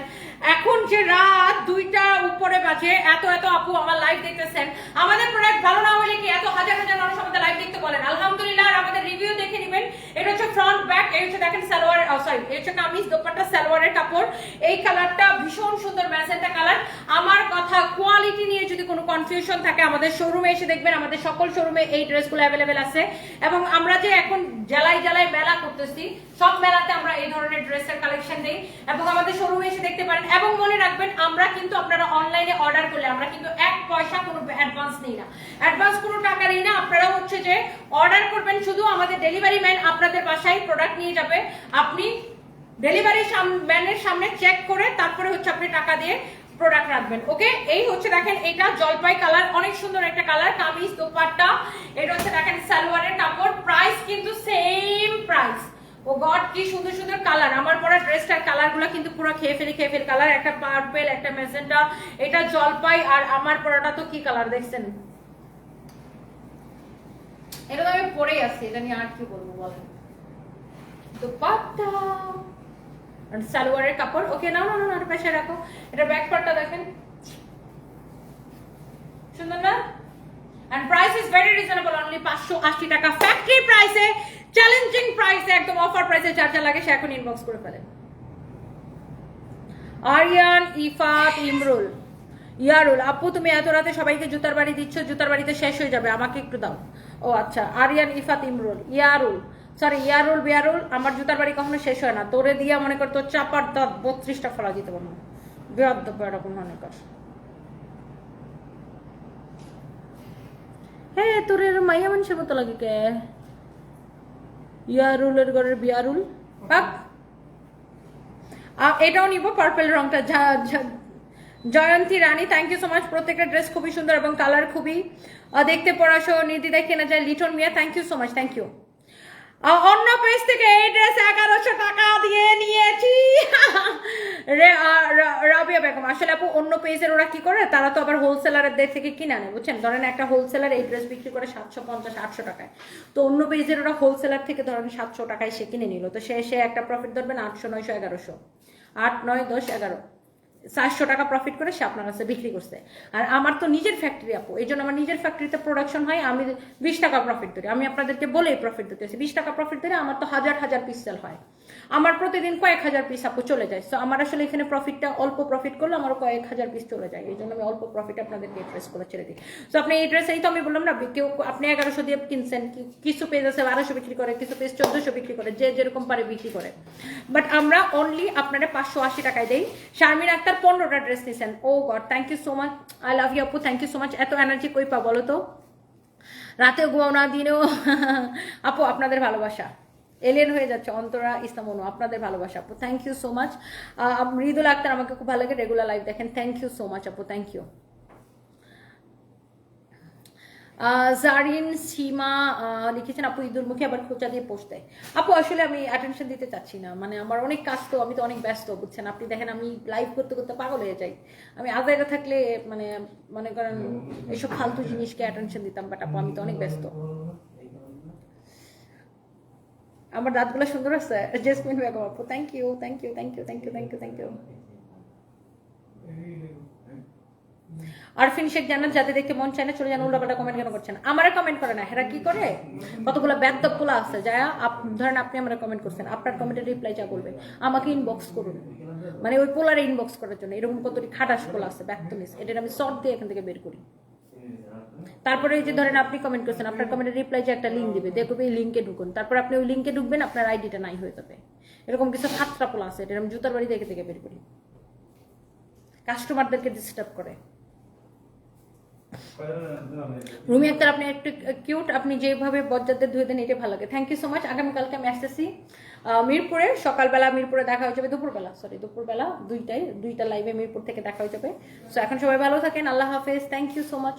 এখন যে রাত 2টা উপরে বাজে, এত এত আপু আমার লাইভ দেখতেছেন। আমাদের প্রোডাক্ট ভালো না হলে কি এত হাজার হাজার মানুষ আমাদের লাইভ দেখতে বলেন? আলহামদুলিল্লাহ। আর আমাদের রিভিউ দেখে নেবেন। এটা হচ্ছে ফ্রন্ট ব্যাক, এই হচ্ছে দেখেন সালোয়ার, সরি এই হচ্ছে কামিজ দোপাট্টা সালোয়ারের কাপড়। এই কালারটা ভীষণ সুন্দর ম্যাজেন্টা কালার। আমার কথা কোয়ালিটি নিয়ে যদি কোনো কনফিউশন থাকে আমাদের শোরুমে এসে দেখবেন, আমাদের সকল শোরুমে এই ড্রেসগুলো অ্যাভেলেবেল আছে। এবং আমরা যে এখন জেলায় জেলায় মেলা করতেছি, সব মেলাতে আমরা এই ধরনের ড্রেসের কালেকশন দেই এবং আমাদের শোরুমে এসে দেখতে পারেন। এবং মনে রাখবেন আমরা কিন্তু আপনারা অনলাইনে অর্ডার করলে আমরা কিন্তু 1 পয়সা কোনো অ্যাডভান্স নেই না, অ্যাডভান্স কোনো টাকা নেই না। আপনারা হচ্ছে যে অর্ডার করবেন, শুধু আমাদের ডেলিভারি ম্যান আপনাদের বাসায় প্রোডাক্ট নিয়ে যাবে। আপনি ডেলিভারি ম্যানের সামনে চেক করে তারপরে হচ্ছে আপনি টাকা দিয়ে প্রোডাক্ট রাখবেন। ওকে এই হচ্ছে দেখেন এটা জলপাই কালার, অনেক সুন্দর একটা কালার। কামিজ দোপাট্টা, এটা হচ্ছে দেখেন সালোয়ারের কাপড়। প্রাইস কিন্তু সেম প্রাইস। ও গড কি সুন্দর সুন্দর কালার। আমার পরা ড্রেসটার কালারগুলো কিন্তু পুরো খেয়ে ফেলি কালার। একটা পার্পল, একটা ম্যাজেন্টা, এটা জলপাই। আর আমার পরাটা তো কি কালার দেখছেন? এটা তো আমি পরেই আছি, এটা নিয়ে আর কি বলবো বলেন? দোপাট্টা আর সালোয়ারের কাপড়। ওকে নাও না না পাশে রাখো। এটা ব্যাক পার্টটা দেখেন, সুন্দর না? And price is very reasonable, only 580 টাকা ফ্যাক্টরি প্রাইসে, চ্যালেঞ্জিং প্রাইসে, একদম অফার প্রাইসে। যা যা লাগে সে এখন ইনবক্স করে ফেলেন। আরিয়ান, ইফাত, ইমরুল, ইয়ারুল আপু তুমি এত রাতে সবাইকে জুতার বাড়ি দিচ্ছ, জুতার বাড়িতে শেষ হয়ে যাবে, আমাকে একটু দাও। ও আচ্ছা, আরিয়ান, ইফাত, ইমরুল, ইয়ারুল, সরি ইয়ারুল বিয়ারুল, আমার জুতার বাড়ি কখনো শেষ হয় না। তোরে দিয়া মনে কর তোর চাপার দাঁত 32টা ফলা দিতে পারবো না। বেয়াদ এরকম মনে কর। হ্যাঁ তোর এর মাইয়া মানুষের মতো লাগে কে? ইয়ারুলের ঘরের বিয়ারুল পাক। এটাও নিব পার্পল রংটা। জয়ন্তী রানী, থ্যাংক ইউ সো মাচ। প্রত্যেকটা ড্রেস খুবই সুন্দর এবং কালার খুবই দেখতে পড়াশো নির্দিদায় কেনা যায়। Liton Mia, thank you so much, thank you. অন্য পেজ থেকে এই ড্রেস 1100 টাকা দিয়ে নিয়েছি। রাবিয়া বেগম, আসলে আপু অন্য পেজের ওরা কি করে, তারা তো আবার হোলসেলারদের থেকে কিনে আনে বুঝছেন। ধরেন একটা হোলসেলার এই ড্রেস বিক্রি করে 750-800 টাকায়, তো অন্য পেজের ওরা হোলসেলার থেকে ধরেন 700 টাকায় সে কিনে নিল, তো সে একটা প্রফিট ধরবেন 800, 900, 1100, 8, 9, 10, 11, 400 টাকা প্রফিট করে সে আপনার কাছে বিক্রি করছে। আর আমার তো নিজের ফ্যাক্টরি আপু, এই জন্য আমার নিজের ফ্যাক্টরিতে প্রোডাকশন হয়, আমি 20 টাকা প্রফিট ধরি। আমি আপনাদেরকে বলেই প্রফিট দিতেছি, 20 টাকা প্রফিট ধরে আমার তো হাজার হাজার পিস সেল হয়, আমার প্রতিদিন কয়েক হাজার পিস আপু চলে যায়। সো আমার আসলে এখানে প্রফিটটা অল্প প্রফিট করলে আমার কয়েক হাজার পিস চলে যায়, এই জন্য আমি অল্প প্রফিট আপনাদেরকে ড্রেস করে ছেড়ে দিই। তো আপনি এই ড্রেস, এই তো আমি বললাম না, কেউ আপনি 1100 দিয়ে কিনছেন, কিছু পেজ আছে 1200 বিক্রি করে, কিছু পেজ 1400 বিক্রি করে, যে যেরকম পারে বিক্রি করে। বাট আমরা অনলি আপনারা 580 টাকায় দেই। শারমিন আক্তার 15টা ড্রেস নিছেন, oh God thank you so much, I love you আপু, থ্যাংক ইউ সো মাচ। এত এনার্জি কই পা বলো তো, রাতে ঘুমাও না দিনেও আপু আপনাদের ভালোবাসা এলিয়েন হয়ে যাচ্ছে। অন্তরা ইসলাম অনু, আপনাদের ভালোবাসা আপু, thank you so much. Mridul Akter আমাকে খুব ভালো লাগে, রেগুলার লাইভ দেখেন, থ্যাংক ইউ সো মাচ আপু, থ্যাংক ইউ। জারিন সীমা লিখেছেন আপু ঈদুল মুখে আবার খোঁচা দিয়ে পোস্ট দেয়। আপু আসলে আমি অ্যাটেনশন দিতে চাচ্ছি না, মানে আমার অনেক কাজ, তো আমি তো অনেক ব্যস্ত বুঝছেন। আপনি দেখেন আমি লাইভ করতে করতে পাগল হয়ে যাই, আমি আজাইরা থাকলে মানে মনে করেন এইসব ফালতু জিনিসকে অ্যাটেনশন দিতাম, বাট আপু আমি তো অনেক ব্যস্ত। আমার দাঁতগুলো সুন্দর আছে জেসমিন বেগম আপু, thank you thank you thank you thank you thank you thank you. Arfin Sheikh Jannat, যাতে দেখতে মন চায় না চলে যান, উল্টাপাল্টা কমেন্ট কেন করছেন? আমারে কমেন্ট করে না, হেরা কি করে, কতগুলো ব্যাধপগুলো আছে যা ধরেন আপনি আমার কমেন্ট করছেন, আপনার কমেন্টের রিপ্লাই যা বলবে আমাকে ইনবক্স করুন, মানে ওই পোলারে ইনবক্স করার জন্য। এরকম কতটি খাটাস পোলা আছে ব্যাকতলিস, এটার আমি শর্ট দিয়ে এখান থেকে বের করি। তারপরে এই যে ধরেন আপনি কমেন্ট করছেন, আপনার কমেন্টের রিপ্লাই যে একটা লিঙ্ক দিবে, দেখবে এই লিঙ্কে ঢুকুন, তারপর আপনি ওই লিঙ্কে ঢুকবেন, আপনার আইডিটা নাই হয়ে যাবে। এরকম কিছু খাতরা পোলা আছে, এটা আমি জুতার বাড়ি দেখে থেকে বের করি, কাস্টমারদেরকে ডিস্টার্ব করে। রুমি আক্তার, আপনি একটু কিউট, আপনি যেভাবে বজ্জাদের ধুয়ে দেন এটা ভালো লাগে, থ্যাংক ইউ সো মাচ। আগামীকালকে আমি আসতেছি মিরপুরে, সকালবেলা মিরপুরে দেখা হয়ে যাবে, দুপুরবেলা দুইটা লাইভে মিরপুর থেকে দেখা হয়ে যাবে। সো এখন সবাই ভালো থাকেন, আল্লাহ হাফেজ, থ্যাংক ইউ সো মাচ।